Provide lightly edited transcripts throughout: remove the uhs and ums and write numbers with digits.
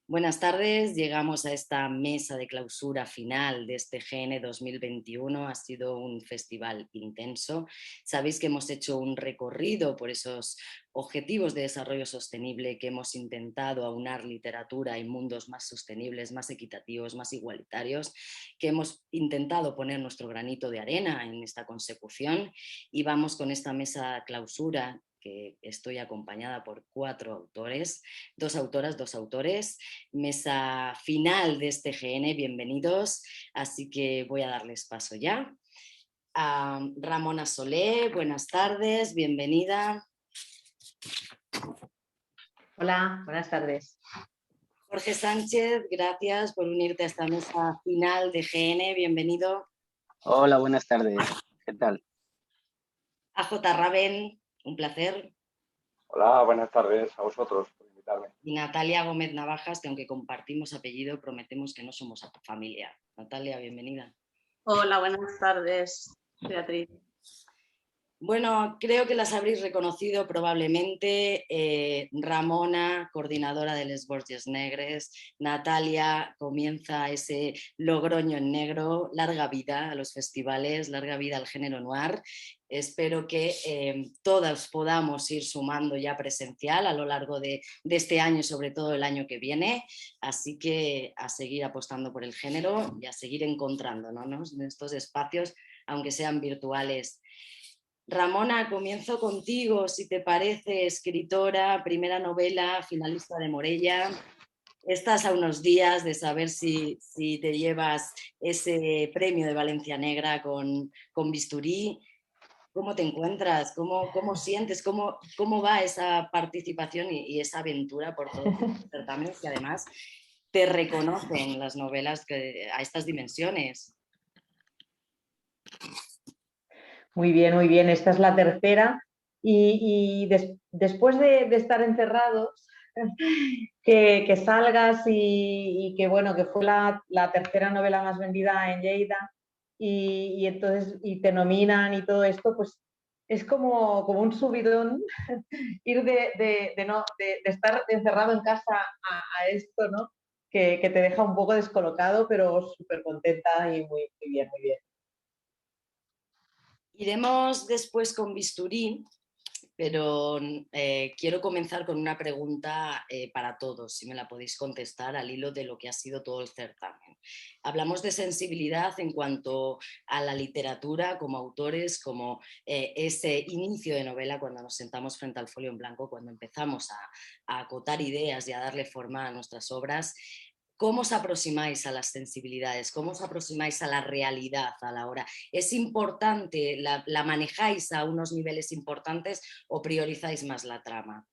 Buenas tardes, llegamos a esta mesa de clausura final de este GN 2021. Ha sido un festival intenso. Sabéis que hemos hecho un recorrido por esos objetivos de desarrollo sostenible, que hemos intentado aunar literatura y mundos más sostenibles, más equitativos, más igualitarios, que hemos intentado poner nuestro granito de arena en esta consecución, y vamos con esta mesa clausura que estoy acompañada por 4 autores, 2 autoras, 2 autores. Mesa final de este GN, bienvenidos, así que voy a darles paso ya. Ramona Solé, buenas tardes, bienvenida. Hola, buenas tardes. Jorge Sánchez, gracias por unirte a esta mesa final de GN, bienvenido. Hola, buenas tardes, ¿qué tal? AJ Raven, un placer. Hola, buenas tardes a vosotros por invitarme. Y Natalia Gómez Navajas, que aunque compartimos apellido, prometemos que no somos familia. Natalia, bienvenida. Hola, buenas tardes, Beatriz. Bueno, creo que las habréis reconocido probablemente. Ramona, coordinadora de Les Borges Negres. Natalia comienza ese Logroño en negro. Larga vida a los festivales, larga vida al género noir. Espero que todas podamos ir sumando ya presencial a lo largo de este año y sobre todo el año que viene. Así que a seguir apostando por el género y a seguir encontrándonos en estos espacios, aunque sean virtuales. Ramona, comienzo contigo, si te parece, escritora, primera novela, finalista de Morella. Estás a unos días de saber si te llevas ese premio de Valencia Negra con Bisturí. ¿Cómo te encuentras? ¿Cómo sientes? ¿Cómo va esa participación y esa aventura por todos los certámenes que además te reconocen las novelas a estas dimensiones? Muy bien. Esta es la tercera y después de estar encerrados, que salgas y que bueno, que fue la tercera novela más vendida en Lleida y entonces y te nominan y todo esto, pues es como un subidón ir de estar encerrado en casa a esto, ¿no? Que te deja un poco descolocado, pero súper contenta y muy bien. Iremos después con Bisturí, pero quiero comenzar con una pregunta para todos, si me la podéis contestar al hilo de lo que ha sido todo el certamen. Hablamos de sensibilidad en cuanto a la literatura como autores, como ese inicio de novela cuando nos sentamos frente al folio en blanco, cuando empezamos a acotar ideas y a darle forma a nuestras obras. ¿Cómo os aproximáis a las sensibilidades? ¿Cómo os aproximáis a la realidad a la hora? ¿Es importante, la manejáis a unos niveles importantes o priorizáis más la trama?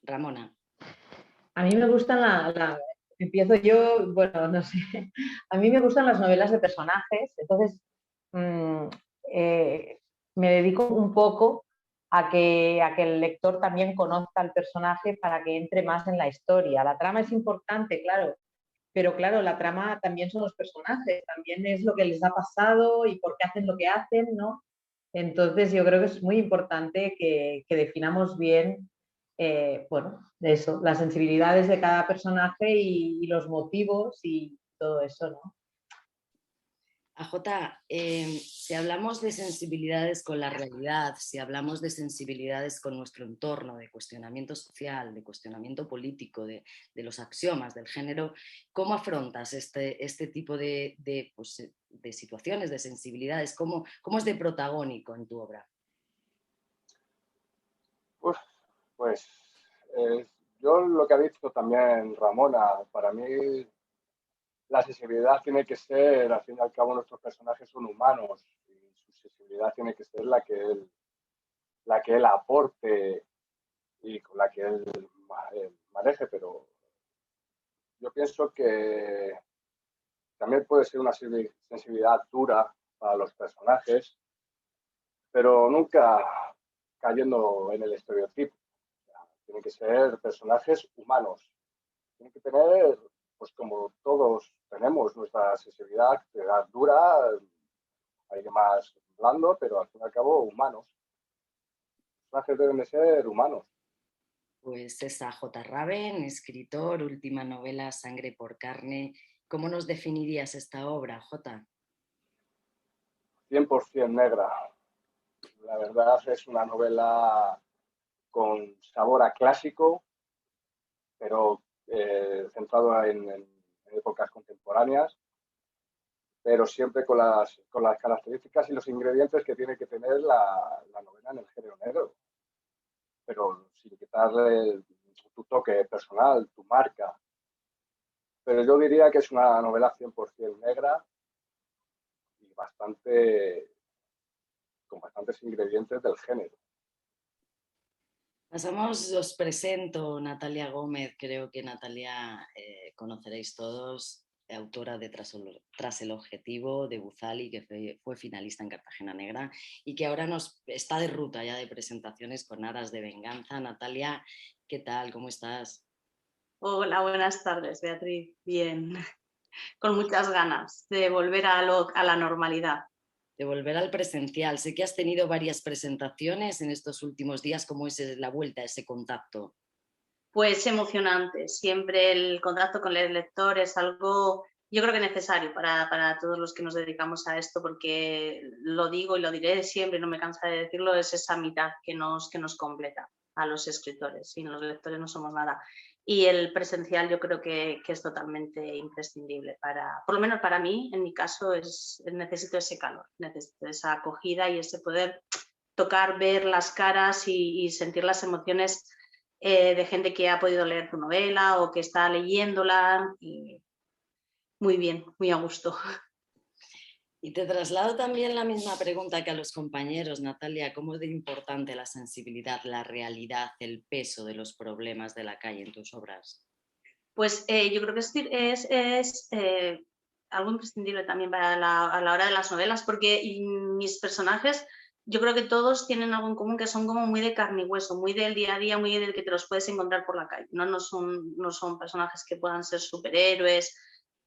Ramona. A mí me gustan empiezo yo, bueno, no sé, a mí me gustan las novelas de personajes, entonces me dedico un poco a que el lector también conozca al personaje para que entre más en la historia. La trama es importante, claro, pero claro, la trama también son los personajes, también es lo que les ha pasado y por qué hacen lo que hacen, ¿no? Entonces yo creo que es muy importante que definamos bien, bueno, eso, las sensibilidades de cada personaje y los motivos y todo eso, ¿no? AJ, si hablamos de sensibilidades con la realidad, si hablamos de sensibilidades con nuestro entorno, de cuestionamiento social, de cuestionamiento político, de los axiomas del género, ¿cómo afrontas este tipo de situaciones, de sensibilidades? ¿Cómo es de protagónico en tu obra? Pues yo lo que ha dicho también Ramona, para mí la sensibilidad tiene que ser, al fin y al cabo nuestros personajes son humanos y su sensibilidad tiene que ser la que él aporte y con la que él maneje, pero yo pienso que también puede ser una sensibilidad dura para los personajes, pero nunca cayendo en el estereotipo. Tienen que ser personajes humanos. Tienen que tener, pues como todos tenemos, nuestra sensibilidad, dura, hay que más blando, pero al fin y al cabo humanos. Los personajes deben de ser humanos. Pues es a J. Raven, escritor, última novela Sangre por carne. ¿Cómo nos definirías esta obra, J? 100% negra. La verdad es una novela con sabor a clásico, pero centrado en épocas contemporáneas, pero siempre con las características y los ingredientes que tiene que tener la novela en el género negro, pero sin quitarle tu toque personal, tu marca. Pero yo diría que es una novela 100% negra y con bastantes ingredientes del género. Pasamos, os presento Natalia Gómez, creo que Natalia conoceréis todos, autora de Tras el Objetivo, de Buzali, que fue finalista en Cartagena Negra y que ahora nos está de ruta ya de presentaciones con Aras de Venganza. Natalia, ¿qué tal? ¿Cómo estás? Hola, buenas tardes, Beatriz. Bien, con muchas ganas de volver a la normalidad. De volver al presencial. Sé que has tenido varias presentaciones en estos últimos días. ¿Cómo es la vuelta a ese contacto? Pues emocionante. Siempre el contacto con el lector es algo, yo creo que necesario para todos los que nos dedicamos a esto, porque lo digo y lo diré siempre, no me cansa de decirlo, es esa mitad que nos completa a los escritores. Sin los lectores no somos nada. Y el presencial yo creo que es totalmente imprescindible por lo menos para mí, en mi caso, necesito ese calor, necesito esa acogida y ese poder tocar, ver las caras y sentir las emociones de gente que ha podido leer tu novela o que está leyéndola. Y muy bien, muy a gusto. Y te traslado también la misma pregunta que a los compañeros, Natalia. ¿Cómo es de importante la sensibilidad, la realidad, el peso de los problemas de la calle en tus obras? Pues yo creo que es algo imprescindible también a la hora de las novelas, porque mis personajes, yo creo que todos tienen algo en común, que son como muy de carne y hueso, muy del día a día, muy del que te los puedes encontrar por la calle. No son personajes que puedan ser superhéroes.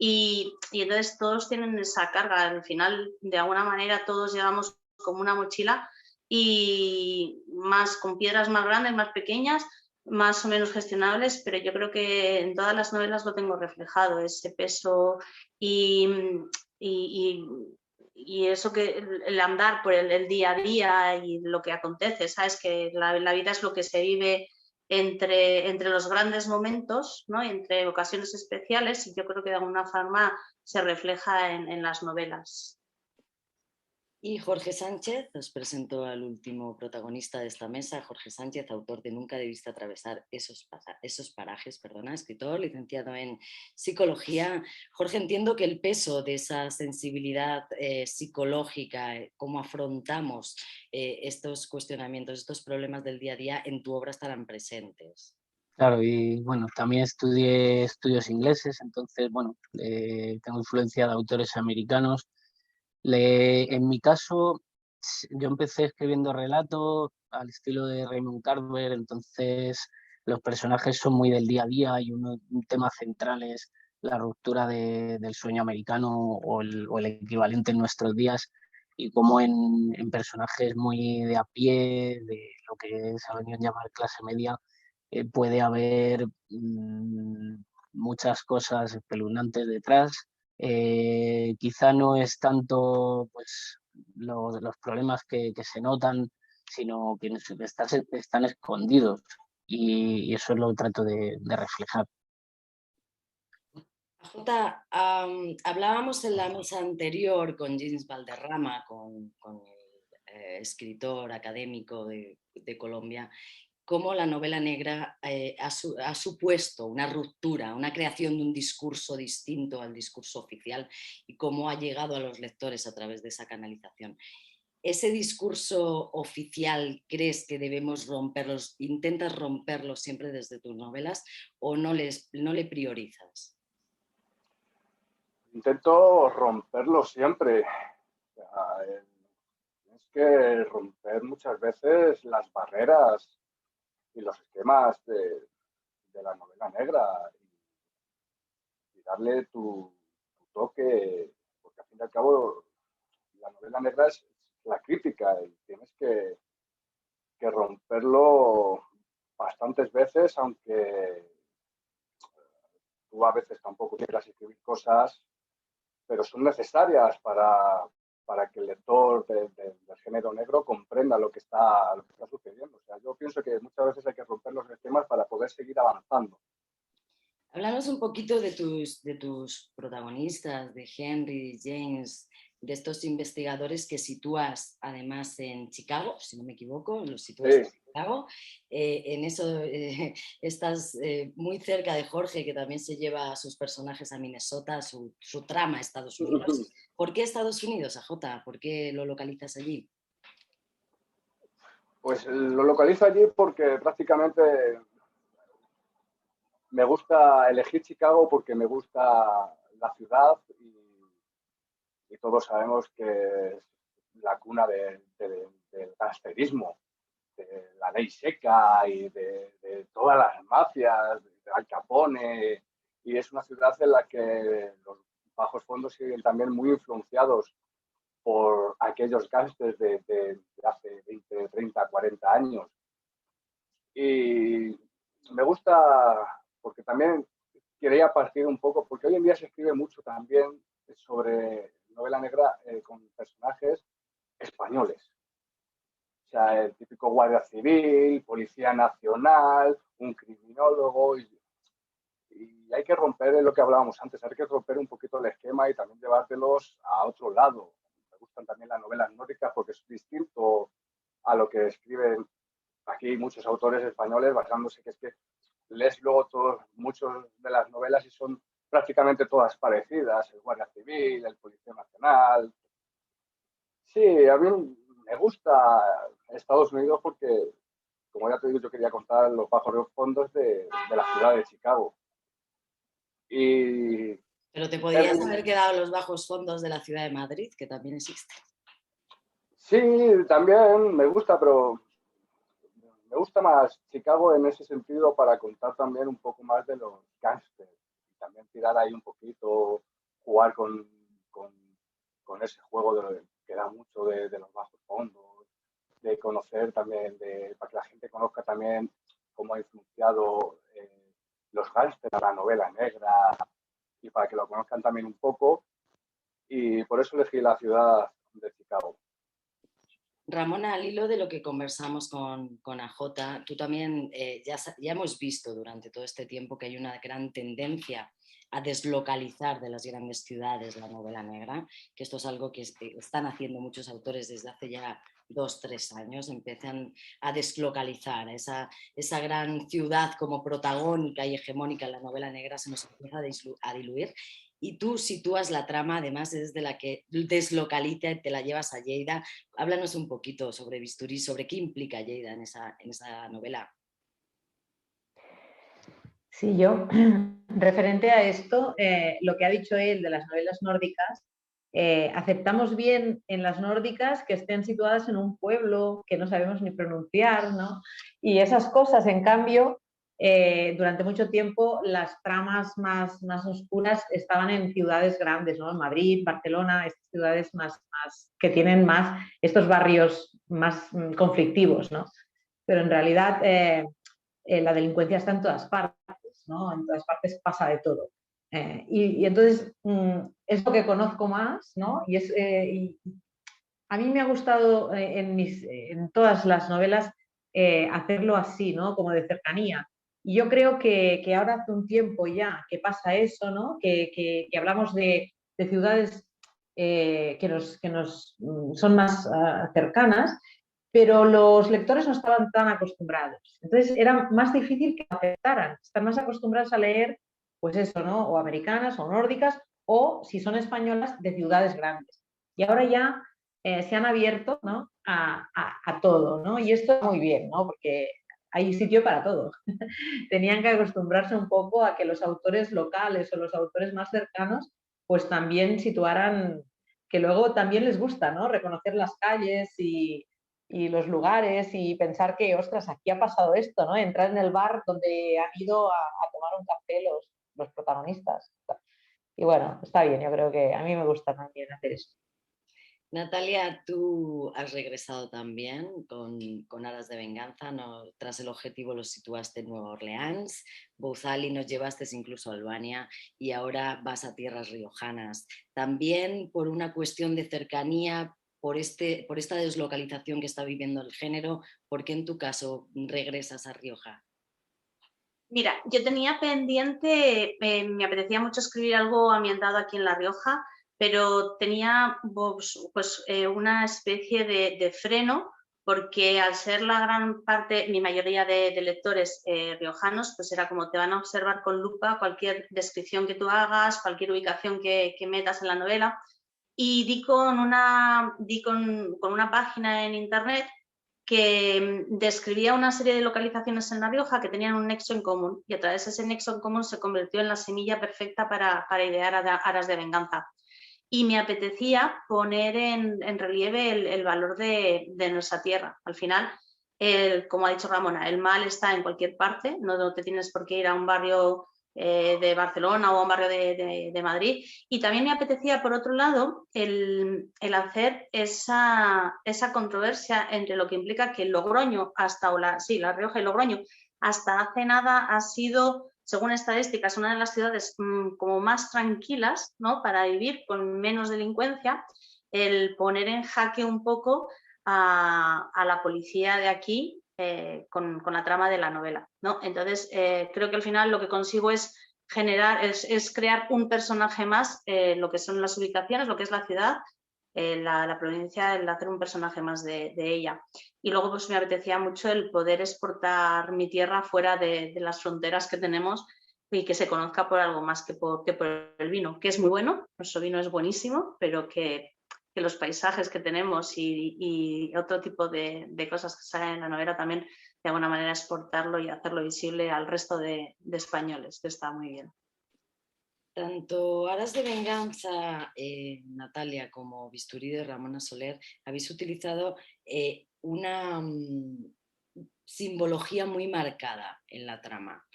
Y entonces todos tienen esa carga. Al final, de alguna manera, todos llevamos como una mochila y más con piedras más grandes, más pequeñas, más o menos gestionables, pero yo creo que en todas las novelas lo tengo reflejado, ese peso y, y, y eso que el andar por el día a día y lo que acontece, sabes que la vida es lo que se vive entre los grandes momentos, ¿no? Entre ocasiones especiales, y yo creo que de alguna forma se refleja en las novelas. Y Jorge Sánchez os presentó al último protagonista de esta mesa, Jorge Sánchez, autor de Nunca debiste atravesar esos parajes, escritor, licenciado en psicología. Jorge, entiendo que el peso de esa sensibilidad psicológica, cómo afrontamos estos cuestionamientos, estos problemas del día a día, en tu obra estarán presentes. Claro, y bueno, también estudié estudios ingleses, entonces, bueno, tengo influencia de autores americanos. En mi caso, yo empecé escribiendo relatos al estilo de Raymond Carver, entonces los personajes son muy del día a día y un tema central es la ruptura del sueño americano o el equivalente en nuestros días, y como en personajes muy de a pie, de lo que se ha venido a llamar clase media, puede haber muchas cosas espeluznantes detrás. Quizá no es tanto pues, los problemas que se notan, sino que están escondidos, y eso lo trato de reflejar. Jota, hablábamos en la mesa anterior con James Valderrama, con el escritor académico de Colombia, cómo la novela negra ha supuesto una ruptura, una creación de un discurso distinto al discurso oficial y cómo ha llegado a los lectores a través de esa canalización. ¿Ese discurso oficial crees que debemos romperlo? ¿Intentas romperlo siempre desde tus novelas o no le priorizas? Intento romperlo siempre. Tienes que romper muchas veces las barreras y los esquemas de la novela negra y darle tu toque, porque al fin y al cabo la novela negra es la crítica y tienes que romperlo bastantes veces, aunque tú a veces tampoco quieras escribir cosas, pero son necesarias para que el lector del género negro comprenda lo que está sucediendo. O sea, yo pienso que muchas veces hay que romper los esquemas para poder seguir avanzando. Háblanos un poquito de tus protagonistas, de Henry, James, de estos investigadores que sitúas además en Chicago, si no me equivoco, los sitúas en Chicago. En eso estás muy cerca de Jorge, que también se lleva a sus personajes a Minnesota, su trama a Estados Unidos. ¿Por qué Estados Unidos, AJ? ¿Por qué lo localizas allí? Pues lo localizo allí porque prácticamente me gusta elegir Chicago porque me gusta la ciudad y todos sabemos que es la cuna del gangsterismo, de la ley seca y de todas las mafias, de Al Capone, y es una ciudad en la que los bajos fondos siguen también muy influenciados por aquellos gángsters de hace 20, 30, 40 años. Y me gusta porque también quería partir un poco, porque hoy en día se escribe mucho también sobre novela negra con personajes españoles. O sea, el típico guardia civil, policía nacional, un criminólogo. Y hay que romper lo que hablábamos antes, hay que romper un poquito el esquema y también llevártelos a otro lado. Me gustan también las novelas nórdicas porque es distinto a lo que escriben aquí muchos autores españoles, basándose que es que lees luego muchas de las novelas y son prácticamente todas parecidas, el Guardia Civil, el Policía Nacional. Sí, a mí me gusta Estados Unidos porque, como ya te digo, yo quería contar los bajos fondos de la ciudad de Chicago. Pero te podías haber quedado en los bajos fondos de la ciudad de Madrid, que también existe. Sí, también me gusta, pero me gusta más Chicago en ese sentido para contar también un poco más de los gángsters y también tirar ahí un poquito, jugar con ese juego que da mucho de los bajos fondos, de conocer también, para que la gente conozca también cómo ha influenciado los gángsters a la novela negra y para que lo conozcan también un poco. Y por eso elegí la ciudad de Chicago. Ramona, al hilo de lo que conversamos con AJ, tú también ya hemos visto durante todo este tiempo que hay una gran tendencia a deslocalizar de las grandes ciudades la novela negra, que esto es algo que están haciendo muchos autores desde hace ya 2 o 3 años, empiezan a deslocalizar esa gran ciudad como protagónica y hegemónica en la novela negra, se nos empieza a diluir. Y tú sitúas la trama, además, desde la que deslocaliza y te la llevas a Lleida. Háblanos un poquito sobre Bisturí, sobre qué implica Lleida en esa novela. Sí, yo, referente a esto, lo que ha dicho él de las novelas nórdicas, aceptamos bien en las nórdicas que estén situadas en un pueblo que no sabemos ni pronunciar, ¿no? Y esas cosas, en cambio, durante mucho tiempo las tramas más oscuras estaban en ciudades grandes, ¿no? Madrid, Barcelona, estas ciudades más que tienen más estos barrios más conflictivos, ¿no? Pero en realidad la delincuencia está en todas partes, ¿no? En todas partes pasa de todo. Y entonces es lo que conozco más, ¿no? Y a mí me ha gustado en todas las novelas hacerlo así, ¿no? Como de cercanía. Y yo creo que ahora hace un tiempo ya que pasa eso, ¿no? Que hablamos de ciudades que nos son más cercanas, pero los lectores no estaban tan acostumbrados. Entonces era más difícil que aceptaran. Están más acostumbrados a leer, pues eso, ¿no? O americanas o nórdicas, o si son españolas, de ciudades grandes. Y ahora ya se han abierto, ¿no? a todo, ¿no? Y esto muy bien, ¿no? Porque hay sitio para todo. Tenían que acostumbrarse un poco a que los autores locales o los autores más cercanos pues también situaran, que luego también les gusta, ¿no? Reconocer las calles y los lugares y pensar que, ostras, aquí ha pasado esto, ¿no? Entrar en el bar donde han ido a tomar un café los protagonistas. Y bueno, está bien, yo creo que a mí me gusta también hacer eso. Natalia, tú has regresado también con Aras de Venganza, ¿no? Tras el objetivo lo situaste en Nueva Orleans, Bouzali nos llevaste incluso a Albania y ahora vas a tierras riojanas. También por una cuestión de cercanía, por esta deslocalización que está viviendo el género, ¿por qué en tu caso regresas a Rioja? Mira, yo tenía pendiente, me apetecía mucho escribir algo ambientado aquí en La Rioja, pero tenía pues, una especie de freno, porque al ser la gran parte, mi mayoría de lectores riojanos, pues era como te van a observar con lupa cualquier descripción que tú hagas, cualquier ubicación que metas en la novela. Y di con una página en internet que describía una serie de localizaciones en La Rioja que tenían un nexo en común, y a través de ese nexo en común se convirtió en la semilla perfecta para idear Aras de Venganza. Y me apetecía poner en relieve el valor de nuestra tierra. Al final, como ha dicho Ramona, el mal está en cualquier parte, no te tienes por qué ir a un barrio de Barcelona o a un barrio de Madrid. Y también me apetecía, por otro lado, el hacer esa controversia entre lo que implica que Logroño, La Rioja y Logroño, hasta hace nada ha sido, según estadísticas, una de las ciudades como más tranquilas, ¿no?, para vivir, con menos delincuencia. El poner en jaque un poco a la policía de aquí con la trama de la novela, ¿no? Entonces, creo que al final lo que consigo es crear un personaje más, lo que son las ubicaciones, lo que es la ciudad, la provincia, el hacer un personaje más de ella. Y luego pues me apetecía mucho el poder exportar mi tierra fuera de las fronteras que tenemos y que se conozca por algo más que por el vino, que es muy bueno, nuestro vino es buenísimo, pero que los paisajes que tenemos y otro tipo de cosas que salen en la novela también, de alguna manera exportarlo y hacerlo visible al resto de españoles, que está muy bien. Tanto Aras de Venganza, Natalia, como Bisturí de Ramona Soler, habéis utilizado una simbología muy marcada en la trama.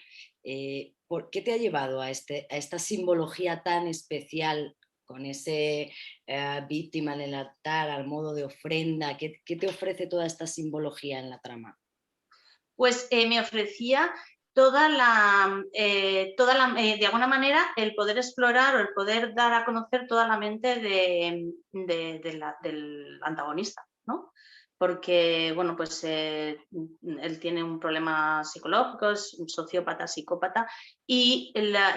¿Por qué te ha llevado a esta simbología tan especial, con ese víctima en el altar al modo de ofrenda? ¿Qué te ofrece toda esta simbología en la trama? Pues me ofrecía de alguna manera, el poder explorar o el poder dar a conocer toda la mente del antagonista, ¿no? Porque, bueno, pues él tiene un problema psicológico, es un sociópata, psicópata, y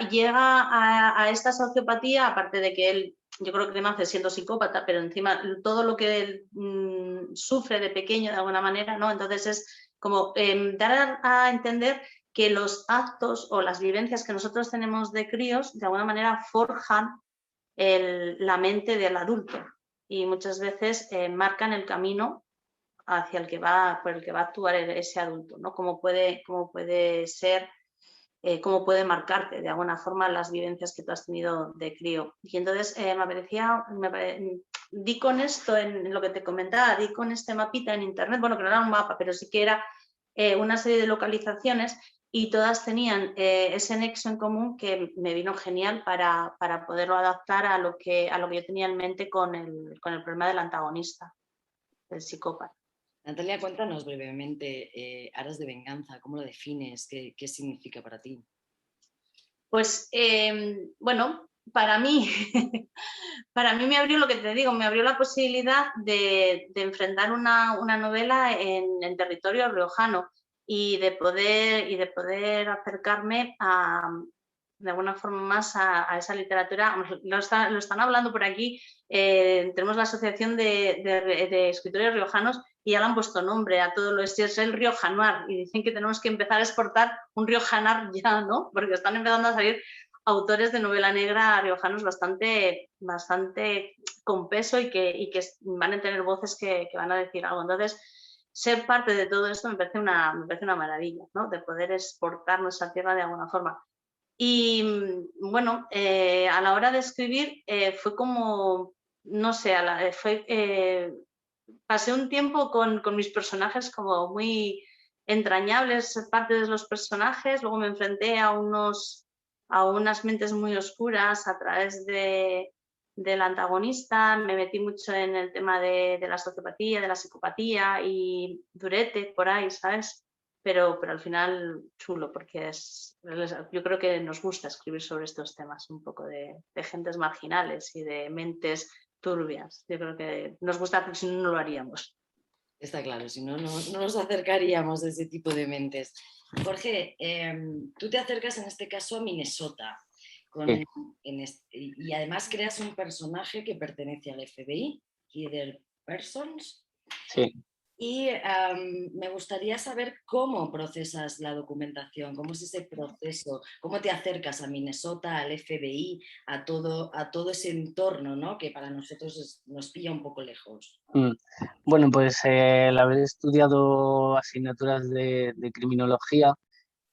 llega a esta sociopatía, aparte de que él, yo creo que nace siendo psicópata, pero encima todo lo que él sufre de pequeño de alguna manera, ¿no? Entonces es como dar a entender que los actos o las vivencias que nosotros tenemos de críos de alguna manera forjan la mente del adulto y muchas veces marcan el camino hacia por el que va a actuar ese adulto, ¿no? Cómo puede ser, cómo puede marcarte de alguna forma las vivencias que tú has tenido de crío. Y entonces di con esto en lo que te comentaba, di con este mapita en internet, bueno, que no era un mapa, pero sí que era una serie de localizaciones y todas tenían ese nexo en común que me vino genial para poderlo adaptar a lo que yo tenía en mente con el problema del antagonista, del psicópata. Natalia, cuéntanos brevemente Aras de Venganza, ¿cómo lo defines? ¿Qué significa para ti? Pues, bueno, para mí me abrió, lo que te digo, me abrió la posibilidad de enfrentar una novela en territorio riojano y de poder acercarme de alguna forma más a esa literatura. Lo están hablando por aquí, tenemos la Asociación de Escritores Riojanos y ya le han puesto nombre a todo lo es el riojanuar y dicen que tenemos que empezar a exportar un riojanar ya, ¿no? Porque están empezando a salir autores de novela negra riojanos bastante con peso y que van a tener voces que van a decir algo. Entonces, ser parte de todo esto me parece una maravilla, ¿no? De poder exportar nuestra tierra de alguna forma. Y bueno, a la hora de escribir fue como, no sé, pasé un tiempo con mis personajes como muy entrañables, parte de los personajes, luego me enfrenté a unas mentes muy oscuras a través de del antagonista, me metí mucho en el tema de la sociopatía, de la psicopatía y Durete por ahí, ¿sabes? Pero al final chulo, porque yo creo que nos gusta escribir sobre estos temas, un poco de gentes marginales y de mentes turbias. Yo creo que nos gusta porque si no, no lo haríamos. Está claro, si no, no nos acercaríamos a ese tipo de mentes. Jorge, tú te acercas en este caso a Minnesota Sí. y además creas un personaje que pertenece al FBI, Heather Persons. Sí. Y me gustaría saber cómo procesas la documentación, cómo es ese proceso, cómo te acercas a Minnesota, al FBI, a todo ese entorno, ¿no? Que para nosotros nos pilla un poco lejos. Bueno, pues al haber estudiado asignaturas de criminología,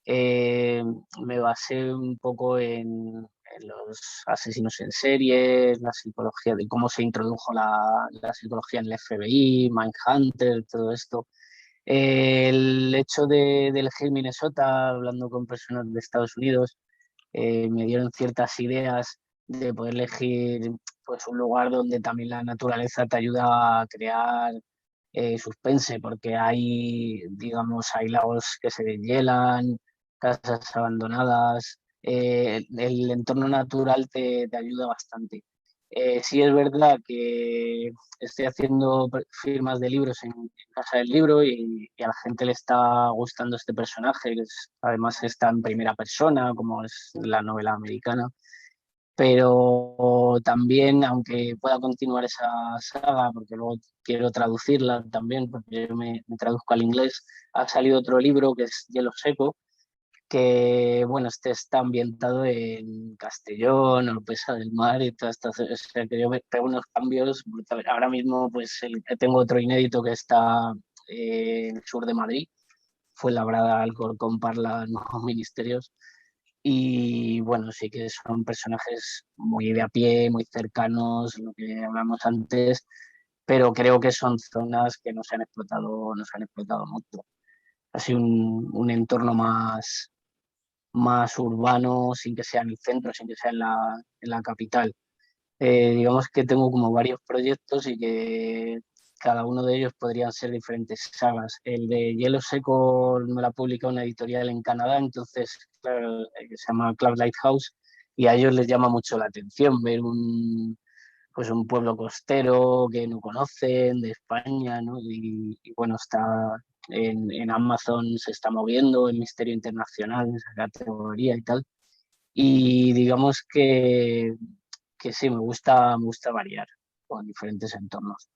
me basé un poco en los asesinos en serie, la psicología, de cómo se introdujo la psicología en el FBI, Mindhunter, todo esto. El hecho de elegir Minnesota, hablando con personas de Estados Unidos, me dieron ciertas ideas de poder elegir pues, un lugar donde también la naturaleza te ayuda a crear suspense, porque digamos, hay lagos que se deshielan, casas abandonadas, el entorno natural te ayuda bastante. Sí es verdad que estoy haciendo firmas de libros en Casa del Libro y a la gente le está gustando este personaje, que además está en primera persona, como es la novela americana. Pero también, aunque pueda continuar esa saga, porque luego quiero traducirla también, porque yo me traduzco al inglés, ha salido otro libro que es Hielo Seco, que bueno, este está ambientado en Castellón, Oropesa del Mar y todas estas, o sea que yo me pego unos cambios brutales. Ahora mismo pues tengo otro inédito que está en el sur de Madrid, Fuenlabrada, Alcorcón, Parla, Nuevos Ministerios, y bueno, sí que son personajes muy de a pie, muy cercanos, lo que hablamos antes, pero creo que son zonas que no se han explotado mucho. Así un entorno más urbano, sin que sea en el centro, sin que sea en la capital. Digamos que tengo como varios proyectos y que cada uno de ellos podrían ser diferentes sagas. El de Hielo Seco me lo ha publicado una editorial en Canadá, entonces, claro, se llama Cloud Lighthouse, y a ellos les llama mucho la atención ver pues un pueblo costero que no conocen, de España, ¿no? Y bueno, está en Amazon, se está moviendo el Misterio Internacional, esa categoría y tal. Y digamos que sí, me gusta variar con diferentes entornos.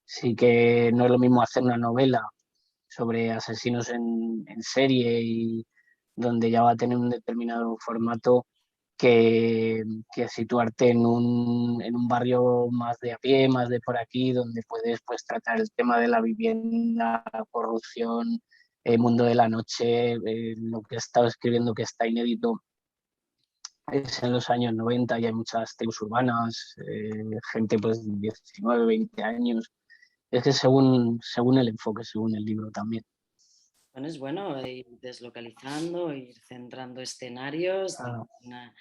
Sí que no es lo mismo hacer una novela sobre asesinos en serie y donde ya va a tener un determinado formato que situarte en un barrio más de a pie, más de por aquí, donde puedes pues, tratar el tema de la vivienda, la corrupción, el mundo de la noche, lo que he estado escribiendo que está inédito es en los años 90 y hay muchas tribus urbanas, gente pues de 19, 20 años. Es que según el enfoque, según el libro también. Bueno, es bueno ir deslocalizando, ir centrando escenarios, Ah, una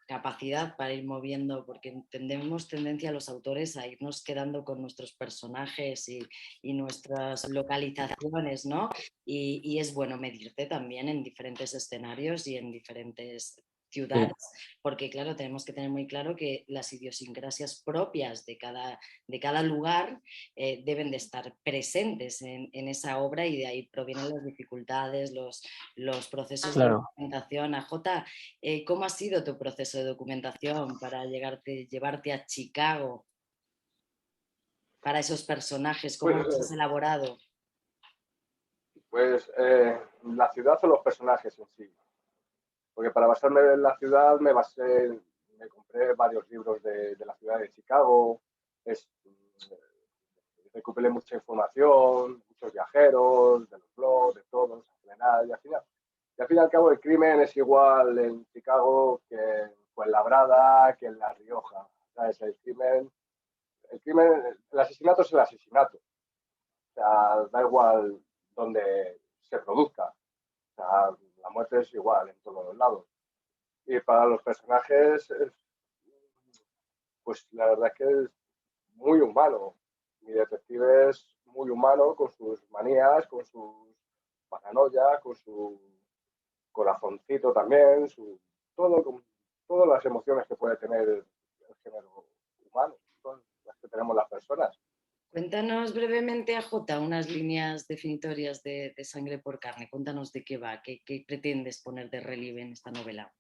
capacidad para ir moviendo, porque tenemos tendencia a los autores a irnos quedando con nuestros personajes y nuestras localizaciones, ¿no? Y es bueno medirte también en diferentes escenarios y en diferentes ciudades, porque claro, tenemos que tener muy claro que las idiosincrasias propias de cada lugar deben de estar presentes en esa obra y de ahí provienen las dificultades, los procesos de claro. documentación. AJ, ¿cómo ha sido tu proceso de documentación para llevarte a Chicago para esos personajes? ¿Cómo Pues, los has elaborado? pues la ciudad o los personajes en sí. Porque para basarme en la ciudad me compré varios libros de la ciudad de Chicago, recopilé mucha información, muchos viajeros, de los blogs, de todos, y al fin y al cabo el crimen es igual en Chicago que en Fuenlabrada, que en La Rioja. ¿Sabes? El asesinato es el asesinato. O sea, da igual donde se produzca. O sea, la muerte es igual en todos los lados. Y para los personajes, pues la verdad es que es muy humano. Mi detective es muy humano, con sus manías, con sus paranoia, con su corazoncito también, con todas las emociones que puede tener el género humano, todas las que tenemos las personas. Cuéntanos brevemente, AJ, unas líneas definitorias de Sangre por Carne. Cuéntanos de qué va, qué pretendes poner de relieve en esta novela.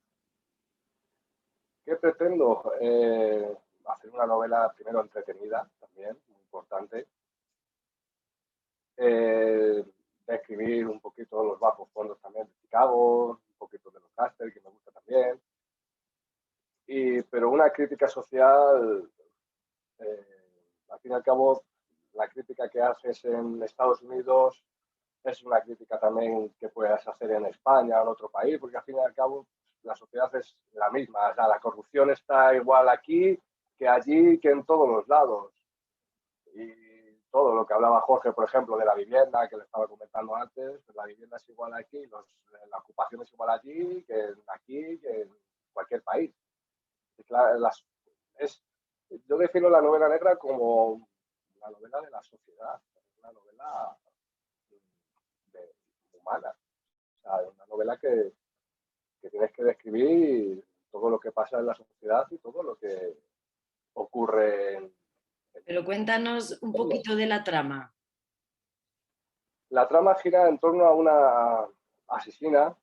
¿Qué pretendo? Hacer una novela primero entretenida, también, muy importante. Describir un poquito los bajos fondos también de Chicago, un poquito de los Castle, que me gusta también. Pero una crítica social, al fin y al cabo, la crítica que haces en Estados Unidos es una crítica también que puedes hacer en España o en otro país, porque al fin y al cabo la sociedad es la misma. O sea, la corrupción está igual aquí que allí, que en todos los lados. Y todo lo que hablaba Jorge, por ejemplo, de la vivienda, que le estaba comentando antes, pues la vivienda es igual aquí, la ocupación es igual allí, que en cualquier país. Y claro, yo defino la novela negra como la novela de la sociedad, una novela humana. O sea, una novela que tienes que describir todo lo que pasa en la sociedad y todo lo que ocurre. Pero cuéntanos un poquito de la trama. La trama gira en torno a una asesina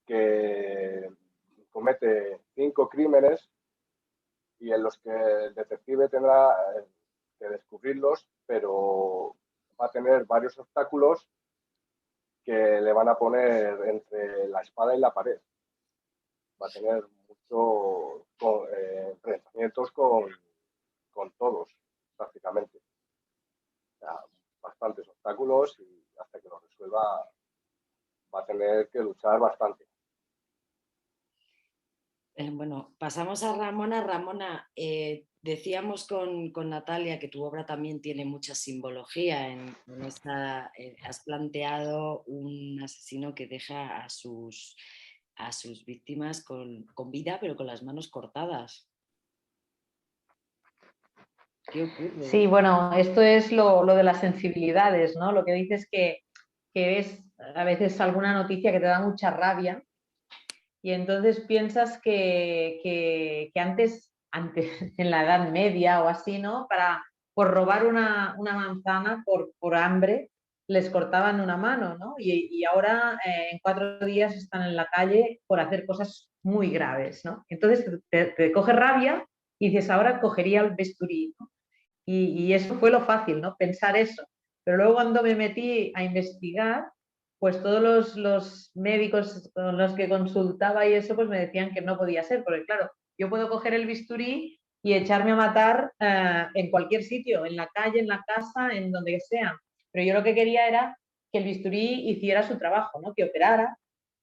que comete 5 crímenes y en los que el detective tendrá que descubrirlos, pero va a tener varios obstáculos que le van a poner entre la espada y la pared. Va a tener muchos enfrentamientos con todos, prácticamente. O sea, bastantes obstáculos y hasta que los resuelva va a tener que luchar bastante. Bueno, pasamos a Ramona. Ramona, decíamos con Natalia que tu obra también tiene mucha simbología. En esta has planteado un asesino que deja a sus víctimas con vida, pero con las manos cortadas. ¿Qué ocurre? Sí, bueno, esto es lo de las sensibilidades, ¿no? Lo que dices que ves a veces alguna noticia que te da mucha rabia y entonces piensas que antes, en la Edad Media o así, ¿no? Por robar una manzana por hambre, les cortaban una mano, ¿no? Y ahora en 4 días están en la calle por hacer cosas muy graves, ¿no? Entonces te coge rabia y dices, ahora cogería el bisturí, ¿no? Y eso fue lo fácil, ¿no? Pensar eso. Pero luego cuando me metí a investigar, pues todos los médicos con los que consultaba y eso, pues me decían que no podía ser, porque claro, yo puedo coger el bisturí y echarme a matar en cualquier sitio, en la calle, en la casa, en donde sea. Pero yo lo que quería era que el bisturí hiciera su trabajo, ¿no? Que operara,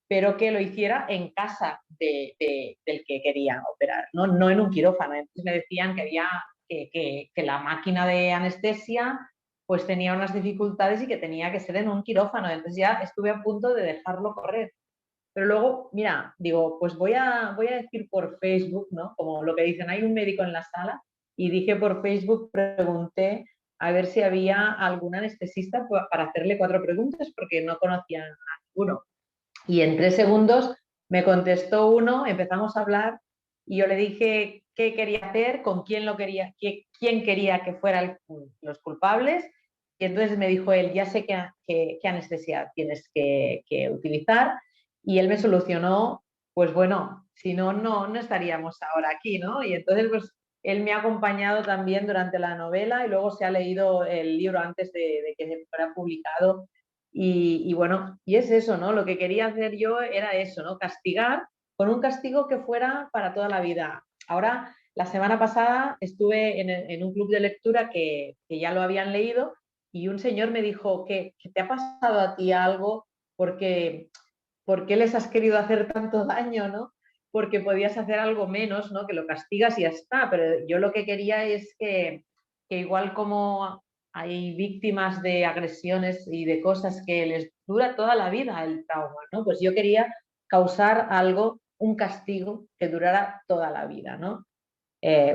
pero que lo hiciera en casa del que quería operar, no en un quirófano. Entonces me decían que había que la máquina de anestesia pues tenía unas dificultades y que tenía que ser en un quirófano. Entonces ya estuve a punto de dejarlo correr. Pero luego, mira, digo, pues voy a decir por Facebook, ¿no? Como lo que dicen, hay un médico en la sala, y dije por Facebook, pregunté a ver si había algún anestesista para hacerle 4 preguntas, porque no conocía a ninguno. Y en 3 segundos me contestó uno, empezamos a hablar y yo le dije qué quería hacer, con quién lo quería, quién quería que fueran los culpables. Y entonces me dijo él, ya sé qué anestesia tienes que utilizar. Y él me solucionó, pues bueno, si no, no estaríamos ahora aquí, ¿no? Y entonces, pues él me ha acompañado también durante la novela y luego se ha leído el libro antes de que se fuera publicado. Y bueno, y es eso, ¿no? Lo que quería hacer yo era eso, ¿no? Castigar con un castigo que fuera para toda la vida. Ahora, la semana pasada estuve en un club de lectura que ya lo habían leído y un señor me dijo que te ha pasado a ti algo porque ¿por qué les has querido hacer tanto daño, no? Porque podías hacer algo menos, ¿no? Que lo castigas y ya está. Pero yo lo que quería es que igual como hay víctimas de agresiones y de cosas que les dura toda la vida el trauma, ¿no? Pues yo quería causar algo, un castigo que durara toda la vida, ¿no?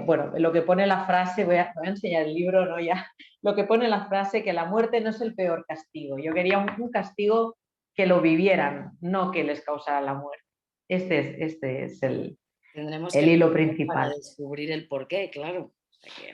bueno, lo que pone la frase, voy a enseñar el libro, ¿no? Ya, lo que pone la frase que la muerte no es el peor castigo. Yo quería un castigo que lo vivieran, no que les causara la muerte. Este es Tendremos el que hilo leer para principal. descubrir el porqué, claro. O sea que,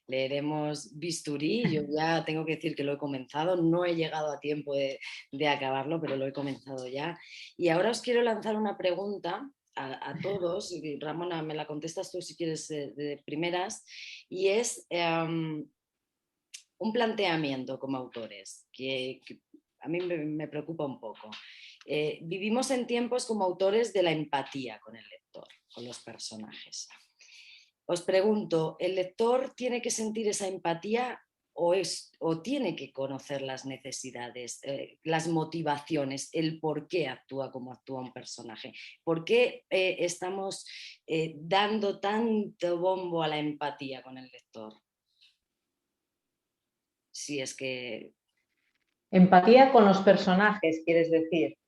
leeremos Bisturí. Yo ya tengo que decir que lo he comenzado, no he llegado a tiempo de acabarlo, pero lo he comenzado ya. Y ahora os quiero lanzar una pregunta a todos, y Ramona, me la contestas tú si quieres de primeras, y es un planteamiento como autores que a mí me preocupa un poco. Vivimos en tiempos como autores de la empatía con el lector, con los personajes. Os pregunto, ¿el lector tiene que sentir esa empatía o tiene que conocer las necesidades, las motivaciones, el por qué actúa como actúa un personaje? ¿Por qué estamos dando tanto bombo a la empatía con el lector? Si es que... Empatía con los personajes, quieres decir.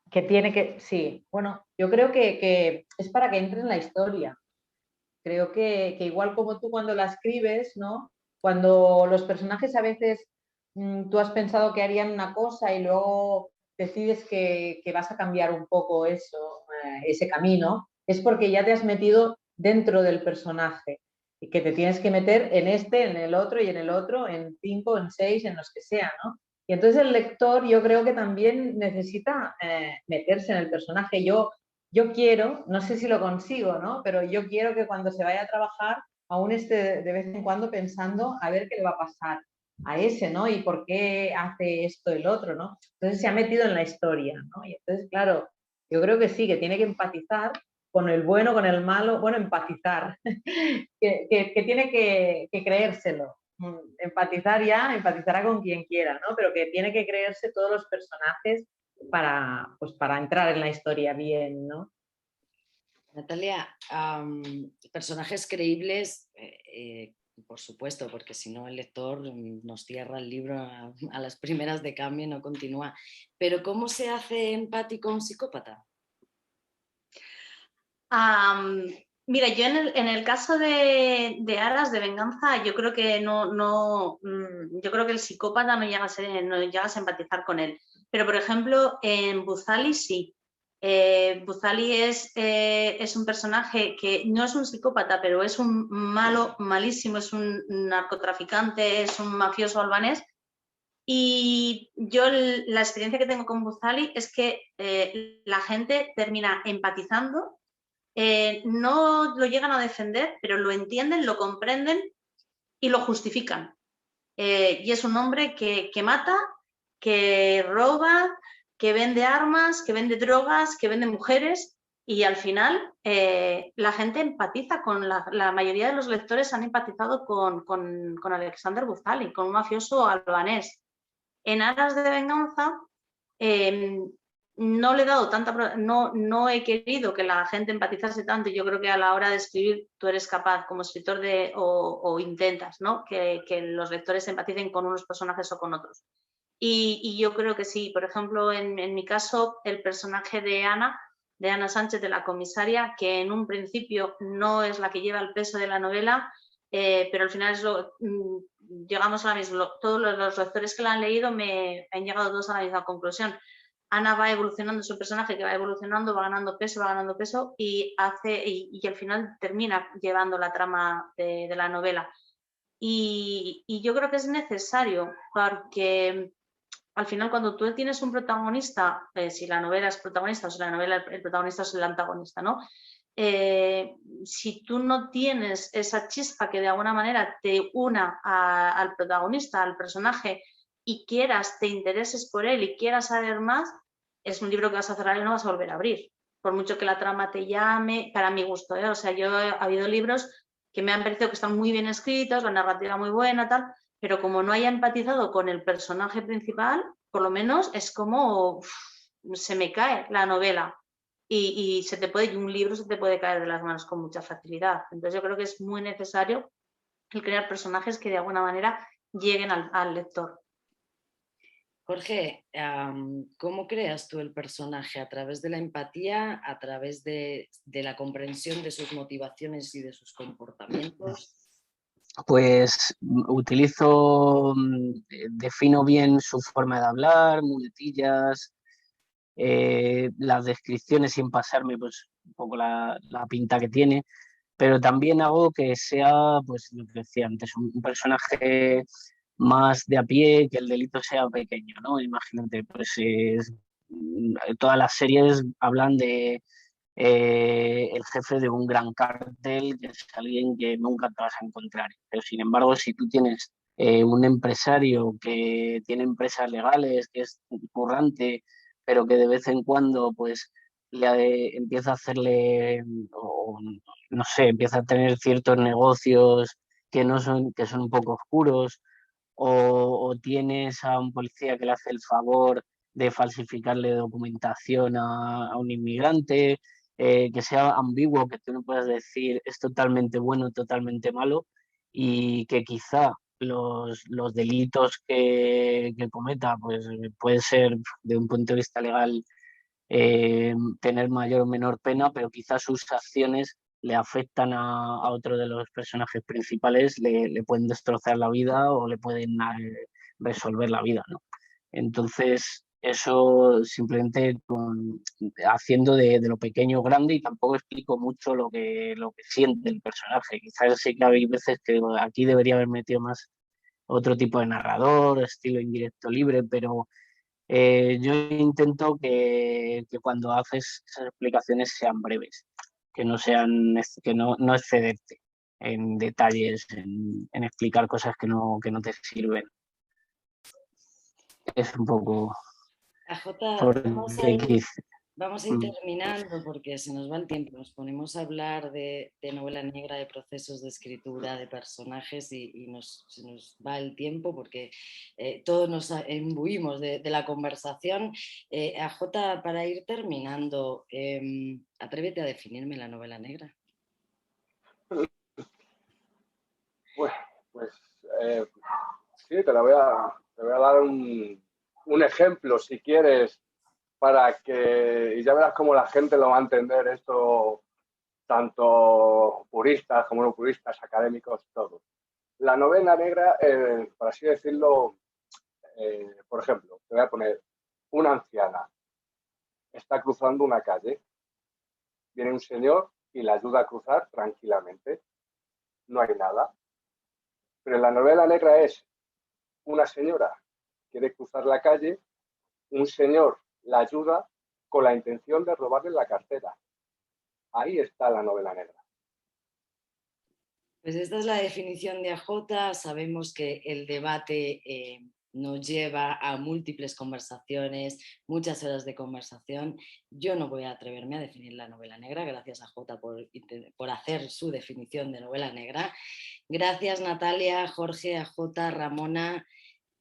Que tiene que, sí, bueno, yo creo que es para que entre en la historia. Creo que igual como tú cuando la escribes, ¿no? Cuando los personajes a veces tú has pensado que harían una cosa y luego decides que vas a cambiar un poco eso, ese camino, es porque ya te has metido dentro del personaje y que te tienes que meter en este, en el otro y en el otro, en 5, en 6, en los que sea, ¿no? Y entonces el lector yo creo que también necesita meterse en el personaje. Yo quiero, no sé si lo consigo, ¿no? Pero yo quiero que cuando se vaya a trabajar aún esté de vez en cuando pensando a ver qué le va a pasar a ese, ¿no? Y por qué hace esto el otro, ¿no? Entonces se ha metido en la historia, ¿no? Y entonces, claro, yo creo que sí, que tiene que empatizar con el bueno, con el malo, bueno, empatizar, que tiene que creérselo. Empatizar ya, empatizará con quien quiera, ¿no? Pero que tiene que creerse todos los personajes pues para entrar en la historia bien, ¿no? Natalia, personajes creíbles, por supuesto, porque si no el lector nos cierra el libro a las primeras de cambio y no continúa. Pero ¿cómo se hace empático un psicópata? Mira, yo en el caso de Aras de Venganza, yo creo que yo creo que el psicópata no llegas a empatizar con él. Pero, por ejemplo, en Buzali sí. Buzali es un personaje que no es un psicópata, pero es un malo malísimo, es un narcotraficante, es un mafioso albanés. Y yo la experiencia que tengo con Buzali es que la gente termina empatizando. No lo llegan a defender, pero lo entienden, lo comprenden y lo justifican. Y es un hombre que mata, que roba, que vende armas, que vende drogas, que vende mujeres y al final la gente empatiza con la mayoría de los lectores han empatizado con Alexander Buzali, con un mafioso albanés. En Aras de Venganza no le he dado no he querido que la gente empatizase tanto. Yo creo que a la hora de escribir tú eres capaz como escritor o intentas, ¿no? que los lectores empaticen con unos personajes o con otros. Y yo creo que sí. Por ejemplo, en mi caso, el personaje de Ana Sánchez, de la comisaria, que en un principio no es la que lleva el peso de la novela, pero al final llegamos a la misma. Todos los lectores que la han leído han llegado todos a la misma conclusión. Ana va evolucionando, su personaje que va evolucionando, va ganando peso y al final termina llevando la trama de la novela. Y yo creo que es necesario porque al final cuando tú tienes un protagonista, si la novela es protagonista o si la novela el protagonista es el antagonista, ¿no? Si tú no tienes esa chispa que de alguna manera te una al protagonista, al personaje, y te intereses por él y quieras saber más, es un libro que vas a cerrar y no vas a volver a abrir. Por mucho que la trama te llame, para mi gusto, ¿eh? O sea, ha habido libros que me han parecido que están muy bien escritos, la narrativa muy buena, tal, pero como no haya empatizado con el personaje principal, por lo menos es como se me cae la novela. Y un libro se te puede caer de las manos con mucha facilidad. Entonces yo creo que es muy necesario el crear personajes que de alguna manera lleguen al lector. Jorge, ¿cómo creas tú el personaje? ¿A través de la empatía? ¿A través de la comprensión de sus motivaciones y de sus comportamientos? Pues defino bien su forma de hablar, muletillas, las descripciones sin pasarme pues un poco la pinta que tiene, pero también hago que sea, pues lo que decía antes, un personaje más de a pie, que el delito sea pequeño, ¿no? Imagínate, pues todas las series hablan de el jefe de un gran cártel, que es alguien que nunca te vas a encontrar. Pero sin embargo, si tú tienes un empresario que tiene empresas legales, que es currante, pero que de vez en cuando pues empieza a hacerle, o, no sé, empieza a tener ciertos negocios que son un poco oscuros, o tienes a un policía que le hace el favor de falsificarle documentación a un inmigrante, que sea ambiguo, que tú no puedas decir es totalmente bueno, totalmente malo, y que quizá los delitos que cometa pues puede ser de un punto de vista legal tener mayor o menor pena, pero quizás sus acciones le afectan a otro de los personajes principales, le pueden destrozar la vida o le pueden resolver la vida, ¿no? Entonces, eso simplemente haciendo de lo pequeño grande, y tampoco explico mucho lo que siente el personaje. Quizás sí que hay veces que aquí debería haber metido más otro tipo de narrador, estilo indirecto libre, pero yo intento que cuando haces esas explicaciones sean breves, que no sean, que no excederte en detalles, en explicar cosas que no te sirven. Es un poco AJ, por qué quise. vamos a ir terminando porque se nos va el tiempo. Nos ponemos a hablar de novela negra, de procesos de escritura, de personajes y se nos va el tiempo porque todos nos imbuimos de la conversación. AJ, para ir terminando, atrévete a definirme la novela negra. Pues sí, te voy a dar un ejemplo, si quieres, para que, y ya verás cómo la gente lo va a entender esto, tanto puristas como no puristas, académicos, todo. La novela negra, por así decirlo, por ejemplo, te voy a poner una anciana, está cruzando una calle, viene un señor y la ayuda a cruzar tranquilamente, no hay nada. Pero en la novela negra es una señora quiere cruzar la calle, un señor la ayuda con la intención de robarle la cartera. Ahí está la novela negra. Pues esta es la definición de AJ. Sabemos que el debate nos lleva a múltiples conversaciones, muchas horas de conversación. Yo no voy a atreverme a definir la novela negra. Gracias a AJ por hacer su definición de novela negra. Gracias Natalia, Jorge, AJ, Ramona.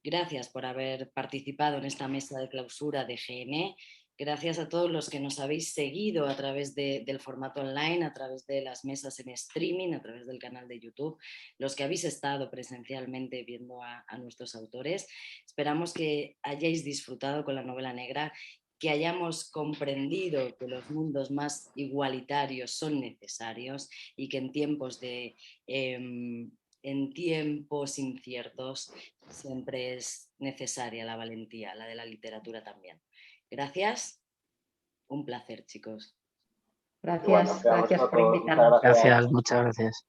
Gracias por haber participado en esta mesa de clausura de GN. Gracias a todos los que nos habéis seguido a través del formato online, a través de las mesas en streaming, a través del canal de YouTube, los que habéis estado presencialmente viendo a nuestros autores. Esperamos que hayáis disfrutado con la novela negra, que hayamos comprendido que los mundos más igualitarios son necesarios y que en tiempos inciertos siempre es necesaria la valentía, la de la literatura también. Gracias, un placer, chicos. Gracias, gracias por invitarnos. Gracias, muchas gracias.